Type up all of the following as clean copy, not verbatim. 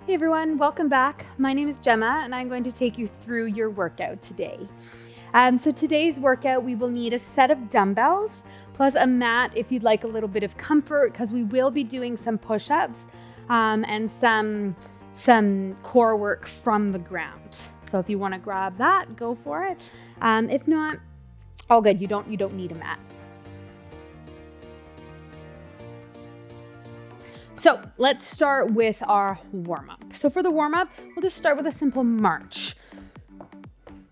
Hey everyone, welcome back. My name is Gemma and I'm going to take you through your workout today. So today's workout, we will need a set of dumbbells plus a mat if you'd like a little bit of comfort, because we will be doing some push-ups and some core work from the ground. So if you want to grab that, go for it. If not, all good. You don't need a mat. So let's start with our warm-up. So for the warm-up, we'll just start with a simple march.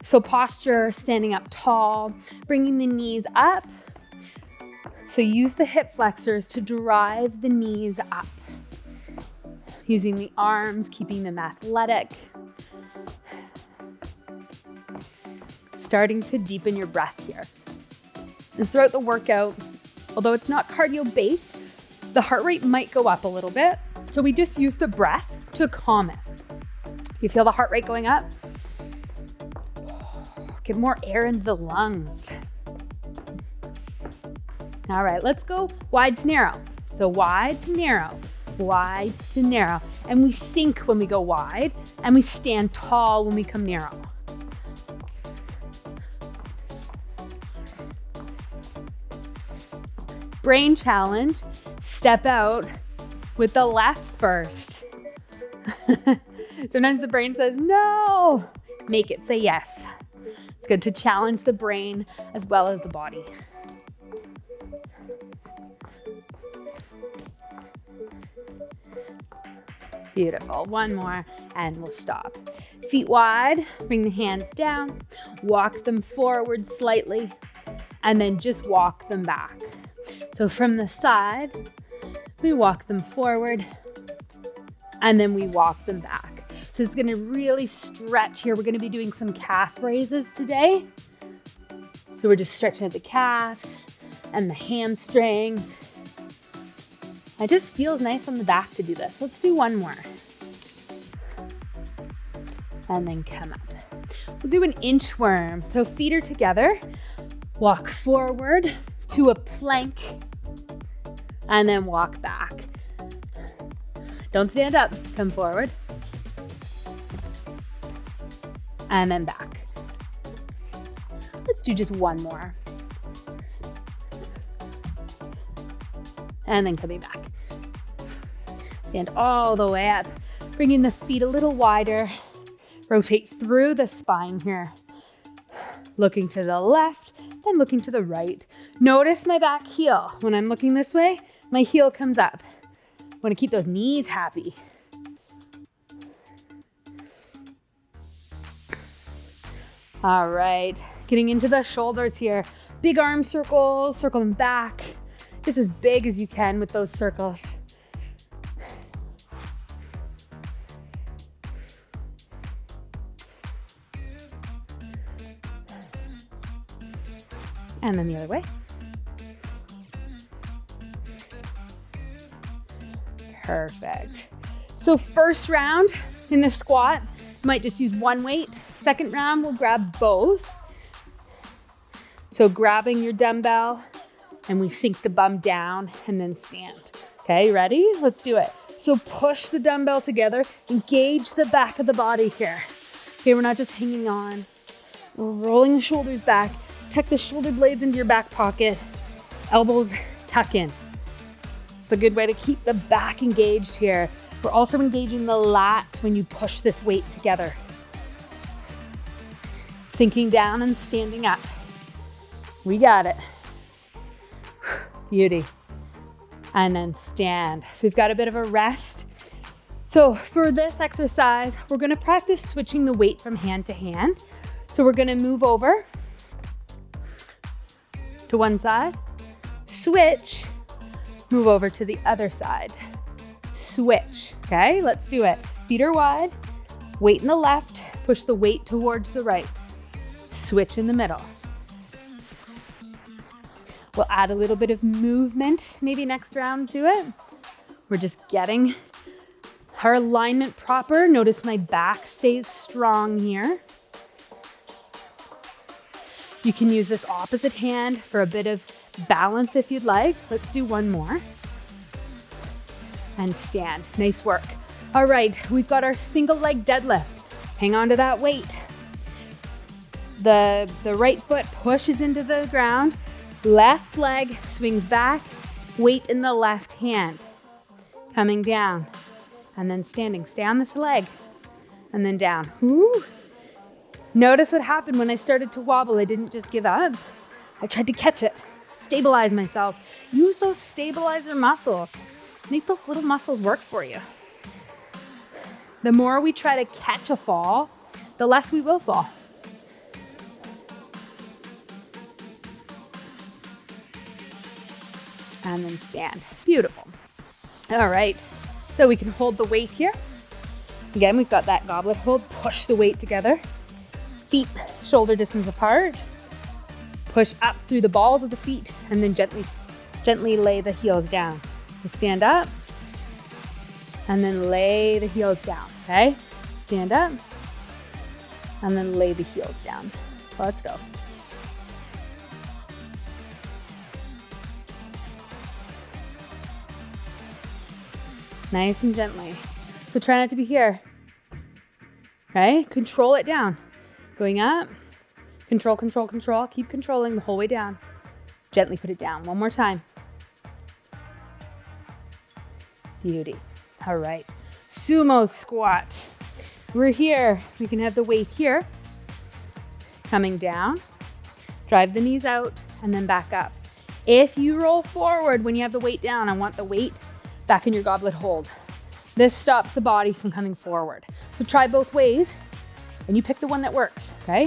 So posture, standing up tall, bringing the knees up. So use the hip flexors to drive the knees up. Using the arms, keeping them athletic. Starting to deepen your breath here. And throughout the workout, although it's not cardio-based, the heart rate might go up a little bit. So we just use the breath to calm it. You feel the heart rate going up? Get more air into the lungs. All right, let's go wide to narrow. So wide to narrow, wide to narrow. And we sink when we go wide, and we stand tall when we come narrow. Brain challenge. Step out with the left first. Sometimes the brain says no. Make it say yes. It's good to challenge the brain as well as the body. Beautiful. One more and we'll stop. Feet wide, bring the hands down, walk them forward slightly, and then just walk them back. So from the side, we walk them forward, and then we walk them back. So it's gonna really stretch here. We're gonna be doing some calf raises today. So we're just stretching at the calves and the hamstrings. It just feels nice on the back to do this. Let's do one more. And then come up. We'll do an inchworm. So feet are together. Walk forward to a plank. And then walk back. Don't stand up, come forward. And then back. Let's do just one more. And then coming back. Stand all the way up, bringing the feet a little wider. Rotate through the spine here. Looking to the left, then looking to the right. Notice my back heel. When I'm looking this way, my heel comes up. I want to keep those knees happy. All right, getting into the shoulders here. Big arm circles, circle them back. Just as big as you can with those circles. And then the other way. Perfect. So first round in the squat, might just use one weight. Second round, we'll grab both. So grabbing your dumbbell, and we sink the bum down and then stand. Okay, ready? Let's do it. So push the dumbbell together, engage the back of the body here. Okay, we're not just hanging on. We're rolling the shoulders back. Tuck the shoulder blades into your back pocket. Elbows tuck in. It's a good way to keep the back engaged here. We're also engaging the lats when you push this weight together. Sinking down and standing up. We got it. Beauty. And then stand. So we've got a bit of a rest. So for this exercise, we're gonna practice switching the weight from hand to hand. So we're gonna move over to one side, switch, move over to the other side, switch. Okay, let's do it. Feet are wide, weight in the left, push the weight towards the right, switch in the middle. We'll add a little bit of movement, maybe next round to it. We're just getting our alignment proper. Notice my back stays strong here. You can use this opposite hand for a bit of balance if you'd like. Let's do one more. And stand. Nice work. All right, we've got our single leg deadlift. Hang on to that weight. The right foot pushes into the ground, left leg swings back, weight in the left hand. Coming down and then standing. Stay on this leg and then down. Ooh. Notice what happened when I started to wobble. I didn't just give up. I tried to catch it, stabilize myself. Use those stabilizer muscles. Make those little muscles work for you. The more we try to catch a fall, the less we will fall. And then stand. Beautiful. All right, so we can hold the weight here. Again, we've got that goblet hold. Push the weight together. Feet shoulder distance apart. Push up through the balls of the feet and then gently lay the heels down. So stand up and then lay the heels down, okay? Stand up and then lay the heels down. Let's go. Nice and gently. So try not to be here, okay? Control it down. Going up, control, control, control. Keep controlling the whole way down. Gently put it down. One more time. Beauty. All right. Sumo squat. We're here. We can have the weight here. Coming down. Drive the knees out and then back up. If you roll forward when you have the weight down, I want the weight back in your goblet hold. This stops the body from coming forward. So try both ways and you pick the one that works, okay?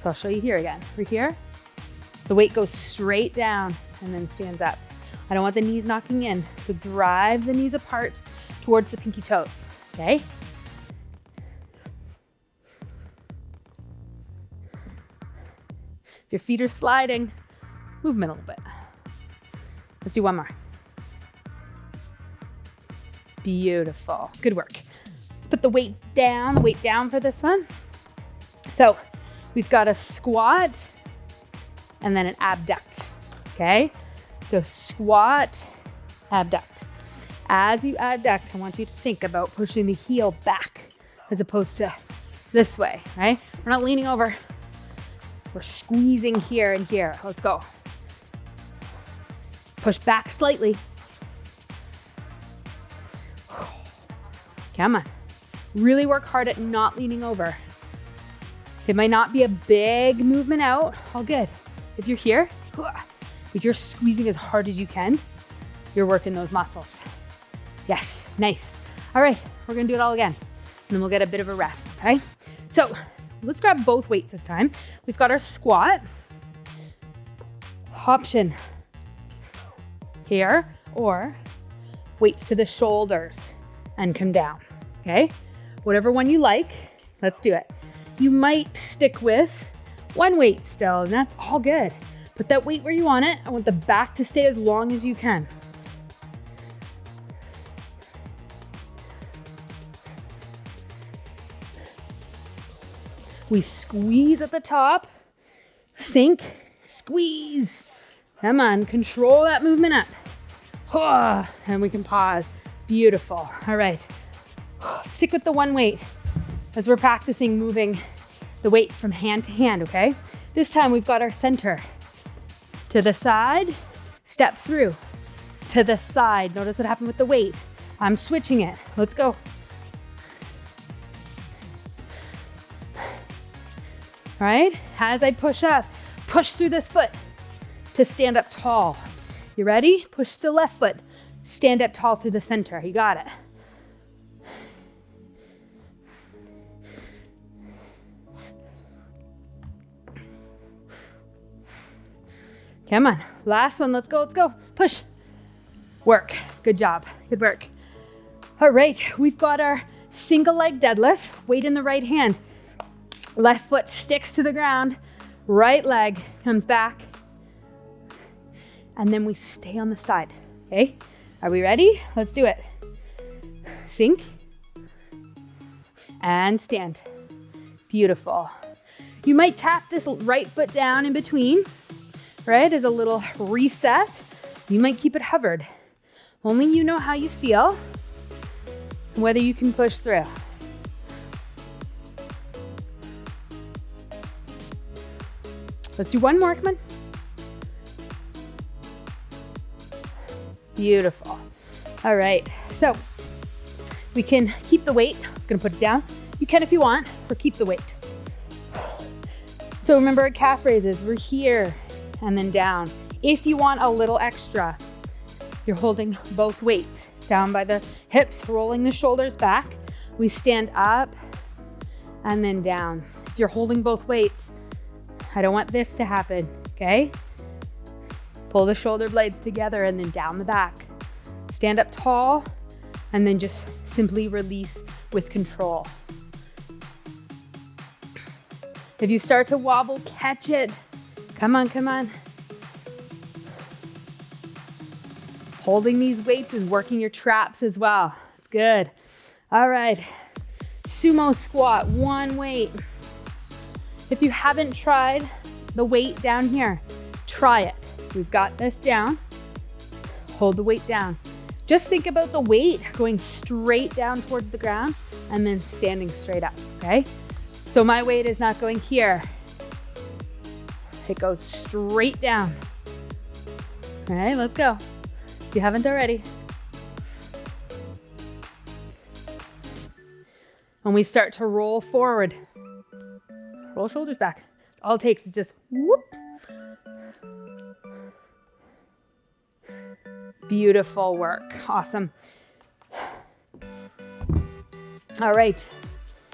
So I'll show you here again. We're here. The weight goes straight down and then stands up. I don't want the knees knocking in. So drive the knees apart towards the pinky toes, okay? If your feet are sliding, move them a little bit. Let's do one more. Beautiful. Good work. Let's put the weight down for this one. So we've got a squat and then an abduct, okay? So squat, abduct. As you abduct, I want you to think about pushing the heel back as opposed to this way, right? We're not leaning over. We're squeezing here and here. Let's go. Push back slightly. Come on. Really work hard at not leaning over. It might not be a big movement out. All good. If you're here, if you're squeezing as hard as you can, you're working those muscles. Yes, nice. All right, we're gonna do it all again. And then we'll get a bit of a rest, okay? So let's grab both weights this time. We've got our squat. Option here, or weights to the shoulders and come down, okay? Whatever one you like, let's do it. You might stick with one weight still, and that's all good. Put that weight where you want it. I want the back to stay as long as you can. We squeeze at the top, sink, squeeze. Come on, control that movement up. And we can pause. Beautiful. All right. Stick with the one weight as we're practicing moving the weight from hand to hand, okay? This time we've got our center. To the side, step through. To the side. Notice what happened with the weight. I'm switching it. Let's go. All right, as I push up, push through this foot to stand up tall. You ready? Push the left foot. Stand up tall through the center. You got it. Come on, last one, let's go, let's go. Push, work, good job, good work. All right, we've got our single leg deadlift, weight in the right hand. Left foot sticks to the ground, right leg comes back, and then we stay on the side, okay? Are we ready? Let's do it. Sink, and stand. Beautiful. You might tap this right foot down in between, right, as a little reset. You might keep it hovered. Only you know how you feel. whether you can push through. Let's do one more, come on. Beautiful. All right, so we can keep the weight. I was gonna put it down. You can if you want, or keep the weight. So remember our calf raises, we're here and then down. If you want a little extra, you're holding both weights down by the hips, rolling the shoulders back. We stand up and then down. If you're holding both weights, I don't want this to happen, okay? Pull the shoulder blades together and then down the back. Stand up tall and then just simply release with control. If you start to wobble, catch it. Come on, come on. Holding these weights is working your traps as well. It's good. All right, sumo squat, one weight. If you haven't tried the weight down here, try it. We've got this down. Hold the weight down. Just think about the weight going straight down towards the ground and then standing straight up, okay? So my weight is not going here. It goes straight down. All right, let's go. If you haven't already. And we start to roll forward. Roll shoulders back. All it takes is just whoop. Beautiful work. Awesome. All right.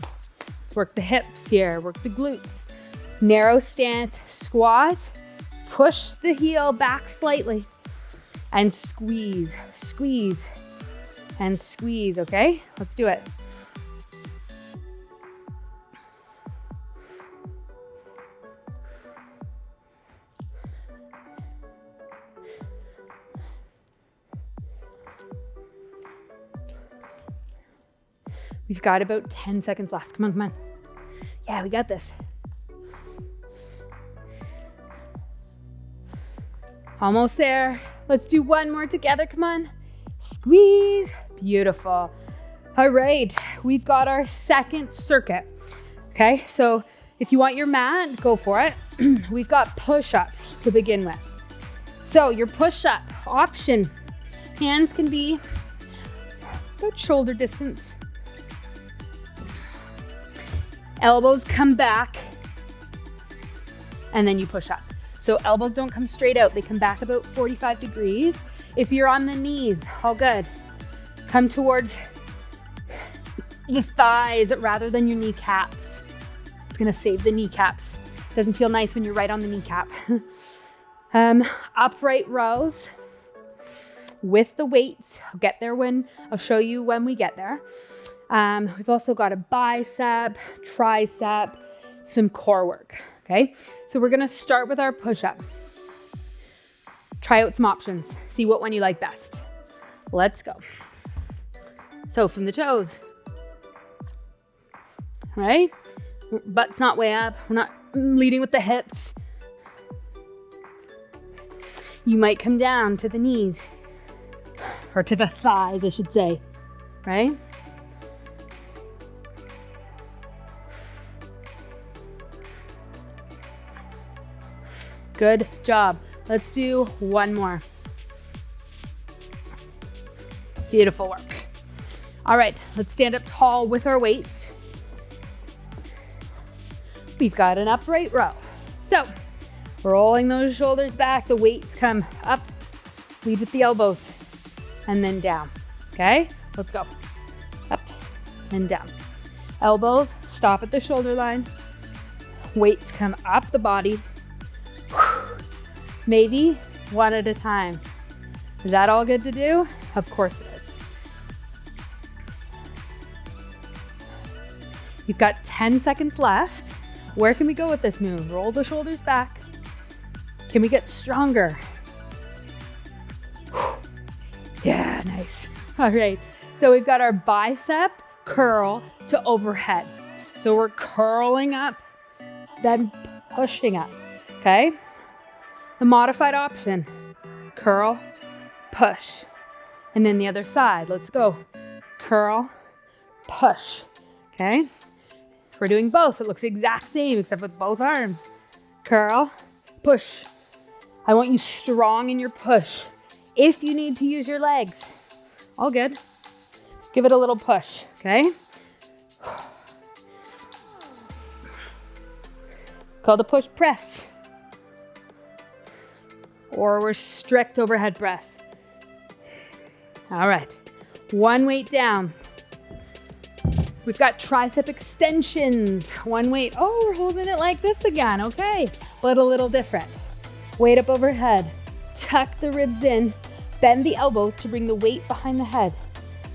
Let's work the hips here. Work the glutes. Narrow stance, squat. Push the heel back slightly. And squeeze, squeeze, and squeeze, okay? Let's do it. We've got about 10 seconds left. Come on, come on. Yeah, we got this. Almost there. Let's do one more together, come on. Squeeze, beautiful. All right, we've got our second circuit. Okay, so if you want your mat, go for it. We've got push-ups to begin with. So your push-up option, hands can be about shoulder distance. Elbows come back, and then you push up. So elbows don't come straight out, they come back about 45 degrees. If you're on the knees, all good. Come towards the thighs rather than your kneecaps. It's gonna save the kneecaps. Doesn't feel nice when you're right on the kneecap. Upright rows with the weights. I'll show you when we get there. We've also got a bicep, tricep, some core work, okay? So we're gonna start with our push-up. Try out some options. See what one you like best. Let's go. So from the toes, all right? Butt's not way up. We're not leading with the hips. You might come down to the knees, or to the thighs, I should say, right? Good job. Let's do one more. Beautiful work. All right, let's stand up tall with our weights. We've got an upright row. So, rolling those shoulders back, the weights come up, lead with the elbows, and then down, okay? Let's go. Up and down. Elbows, stop at the shoulder line. Weights come up the body. Maybe one at a time. Is that all good to do? Of course it is. You've got 10 seconds left. Where can we go with this move? Roll the shoulders back. Can we get stronger? Yeah, nice. All right, so we've got our bicep curl to overhead. So we're curling up, then pushing up, okay? The modified option, curl, push. And then the other side, let's go. Curl, push, okay? If we're doing both, it looks the exact same except with both arms. Curl, push. I want you strong in your push. If you need to use your legs, all good. Give it a little push, okay? It's called a push press. Or we're strict overhead press. All right, one weight down. We've got tricep extensions, one weight. Oh, we're holding it like this again, okay. But a little different. Weight up overhead, tuck the ribs in, bend the elbows to bring the weight behind the head.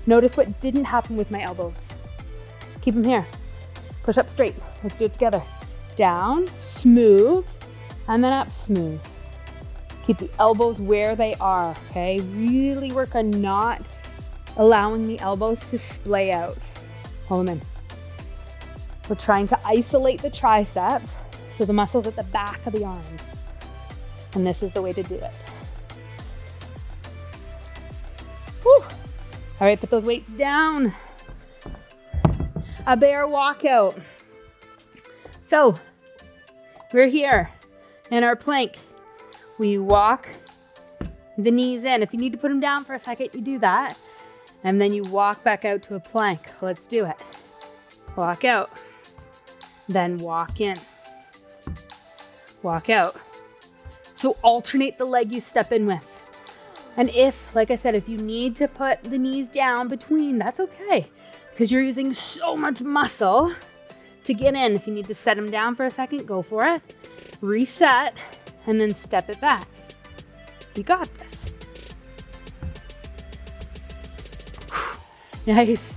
Notice what didn't happen with my elbows. Keep them here. Push up straight, let's do it together. Down, smooth, and then up, smooth. Keep the elbows where they are, okay? Really work on not allowing the elbows to splay out. Hold them in. We're trying to isolate the triceps, so the muscles at the back of the arms. And this is the way to do it. Whew. All right, put those weights down. A bear walkout. So, we're here in our plank. We walk the knees in. If you need to put them down for a second, you do that. And then you walk back out to a plank. Let's do it. Walk out. Then walk in. Walk out. So alternate the leg you step in with. And if, like I said, if you need to put the knees down between, that's okay. Because you're using so much muscle to get in. If you need to set them down for a second, go for it. Reset. And then step it back. You got this. Nice.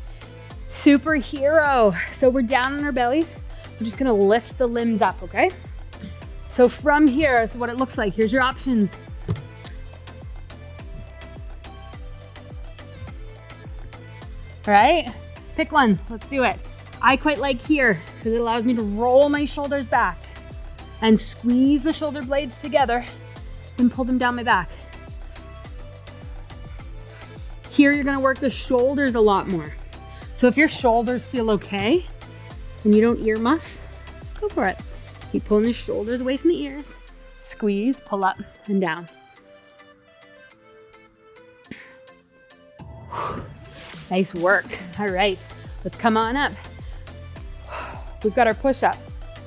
Superhero. So we're down on our bellies. We're just gonna lift the limbs up, okay? So from here is what it looks like. Here's your options. All right, pick one. Let's do it. I quite like here because it allows me to roll my shoulders back and squeeze the shoulder blades together and pull them down my back. Here, you're gonna work the shoulders a lot more. So if your shoulders feel okay and you don't ear muff, go for it. Keep pulling the shoulders away from the ears. Squeeze, pull up and down. Nice work. All right, let's come on up. We've got our push up.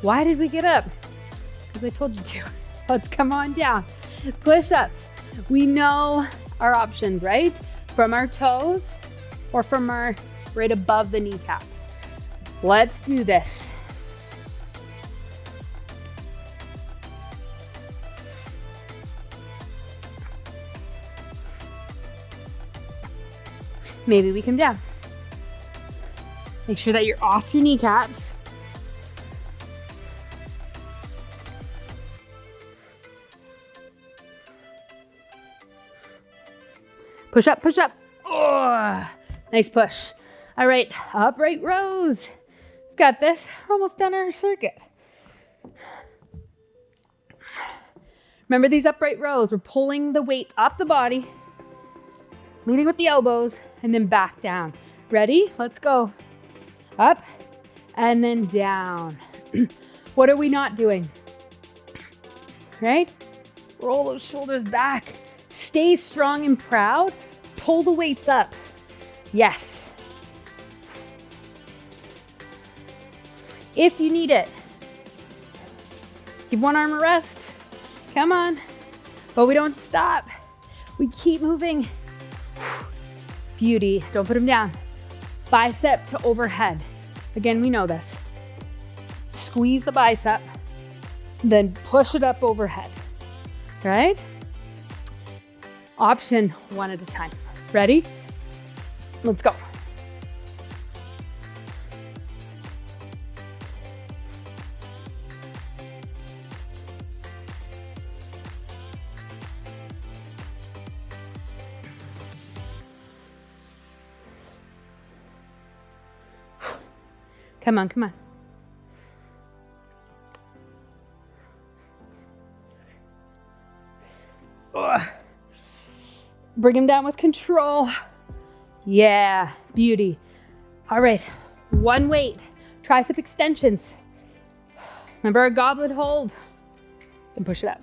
Why did we get up? Because I told you to. Let's come on down. Push-ups. We know our options, right? From our toes or from our right above the kneecap. Let's do this. Maybe we come down. Make sure that you're off your kneecaps. Push up, push up. Oh, nice push. All right, upright rows. We've got this. We're almost done our circuit. Remember these upright rows. We're pulling the weight up the body, leading with the elbows, and then back down. Ready? Let's go. Up and then down. What are we not doing? Right? Roll those shoulders back. Stay strong and proud. Pull the weights up. Yes. If you need it, give one arm a rest. Come on. But we don't stop. We keep moving. Beauty. Don't put them down. Bicep to overhead. Again, we know this. Squeeze the bicep, then push it up overhead. Right? Option one at a time. Ready? Let's go. Come on, come on. Ugh. Bring him down with control. Yeah, beauty. All right, one weight, tricep extensions. Remember our goblet hold, then push it up.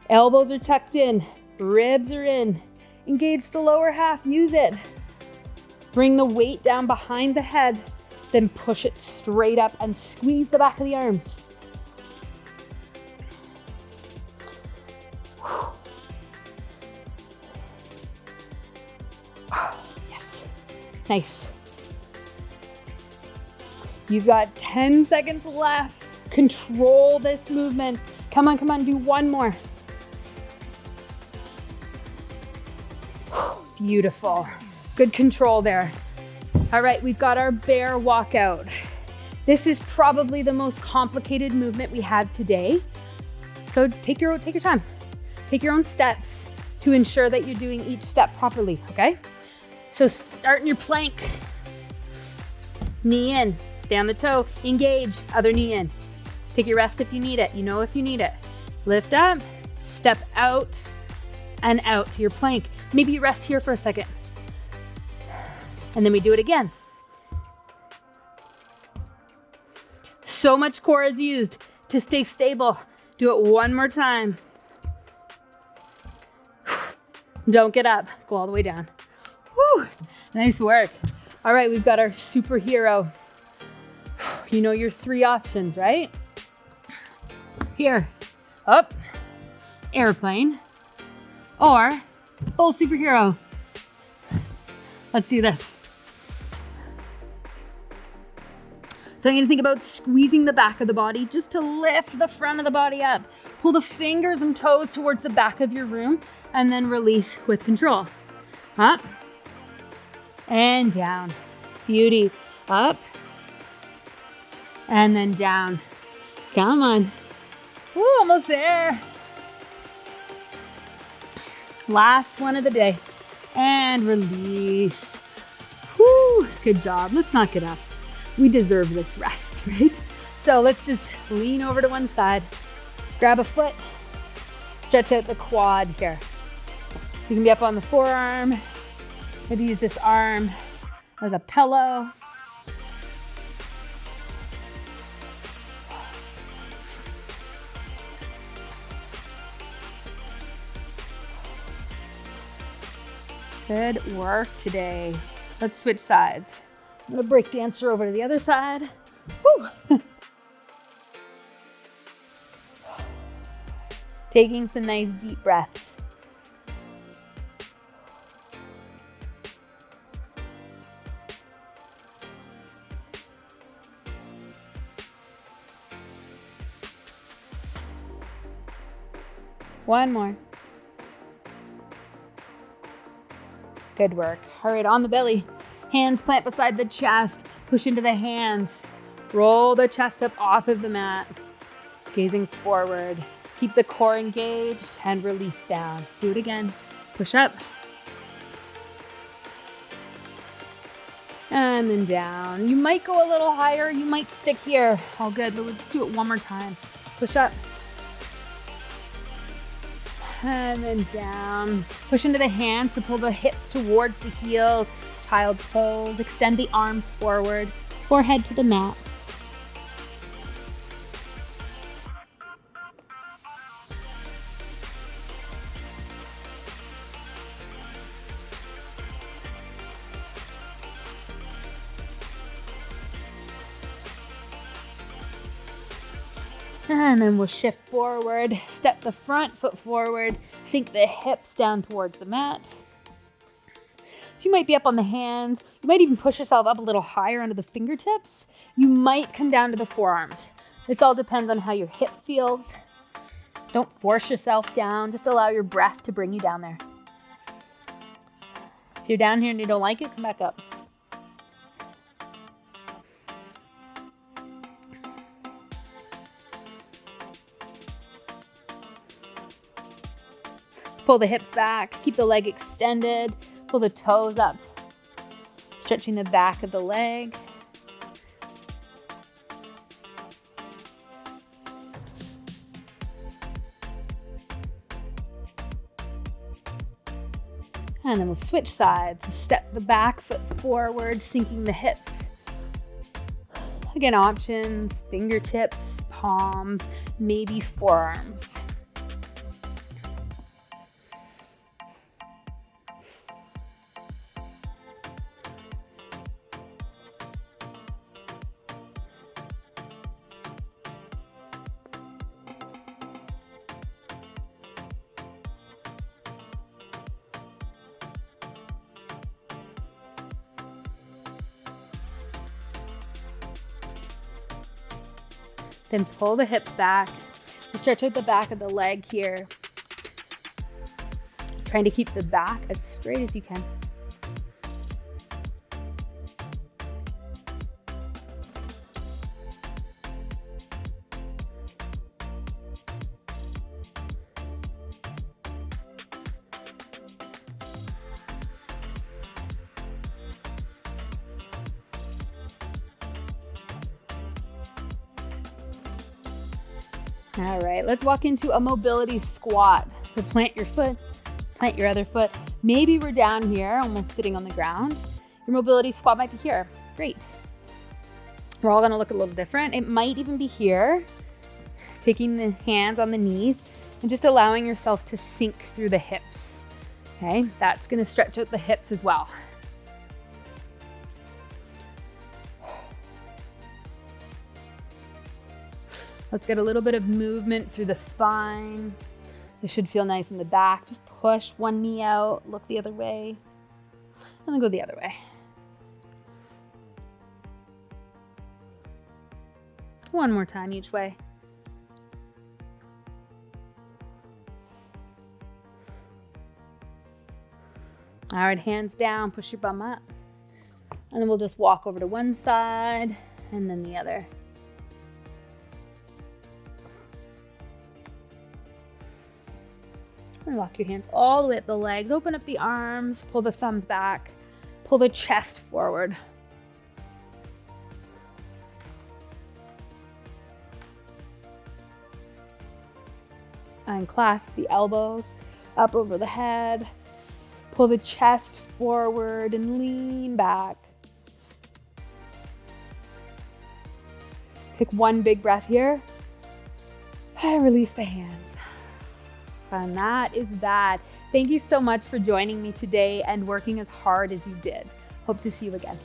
Elbows are tucked in, ribs are in. Engage the lower half, use it. Bring the weight down behind the head, then push it straight up and squeeze the back of the arms. Yes, nice. You've got 10 seconds left. Control this movement. Come on, come on, do one more. Beautiful. Good control there. All right, we've got our bear walkout. This is probably the most complicated movement we have today. So take your time. Take your own steps to ensure that you're doing each step properly, okay? So start in your plank. Knee in, stay on the toe, engage, other knee in. Take your rest if you need it, you know if you need it. Lift up, step out and out to your plank. Maybe you rest here for a second. And then we do it again. So much core is used to stay stable. Do it one more time. Don't get up, go all the way down. Whew, nice work. All right, we've got our superhero. You know your 3 options, right? Here, up, airplane, or full superhero. Let's do this. So I'm gonna think about squeezing the back of the body just to lift the front of the body up. Pull the fingers and toes towards the back of your room and then release with control. Up and down. Beauty. Up and then down. Come on. Woo, almost there. Last one of the day. And release. Woo, good job. Let's knock it up. We deserve this rest, right? So let's just lean over to one side, grab a foot, stretch out the quad here. You can be up on the forearm, maybe use this arm as a pillow. Good work today. Let's switch sides. I'm gonna break dancer over to the other side. Woo. Taking some nice deep breaths. One more. Good work. All right, on the belly. Hands plant beside the chest. Push into the hands. Roll the chest up off of the mat. Gazing forward. Keep the core engaged and release down. Do it again. Push up. And then down. You might go a little higher. You might stick here. All good. Let's just do it one more time. Push up. And then down. Push into the hands to pull the hips towards the heels. Child's pose. Extend the arms forward. Forehead to the mat. And then we'll shift forward, step the front foot forward, sink the hips down towards the mat. So you might be up on the hands. You might even push yourself up a little higher onto the fingertips. You might come down to the forearms. This all depends on how your hip feels. Don't force yourself down. Just allow your breath to bring you down there. If you're down here and you don't like it, come back up. Pull the hips back, keep the leg extended, pull the toes up, stretching the back of the leg. And And then we'll switch sides. So step the back foot forward, sinking the hips. Again, options, fingertips, palms, maybe forearms. Then pull the hips back. Stretch out the back of the leg here. Trying to keep the back as straight as you can. All right, let's walk into a mobility squat. So plant your foot, plant your other foot. Maybe we're down here, almost sitting on the ground. Your mobility squat might be here. Great. We're all gonna look a little different. It might even be here, taking the hands on the knees and just allowing yourself to sink through the hips. Okay, that's gonna stretch out the hips as well. Let's get a little bit of movement through the spine. This should feel nice in the back. Just push one knee out, look the other way, and then go the other way. One more time each way. All right, hands down, push your bum up. And then we'll just walk over to one side and then the other. And walk your hands all the way up the legs, open up the arms, pull the thumbs back, pull the chest forward. And clasp the elbows up over the head, pull the chest forward and lean back. Take one big breath here and release the hands. And that is that. Thank you so much for joining me today and working as hard as you did. Hope to see you again.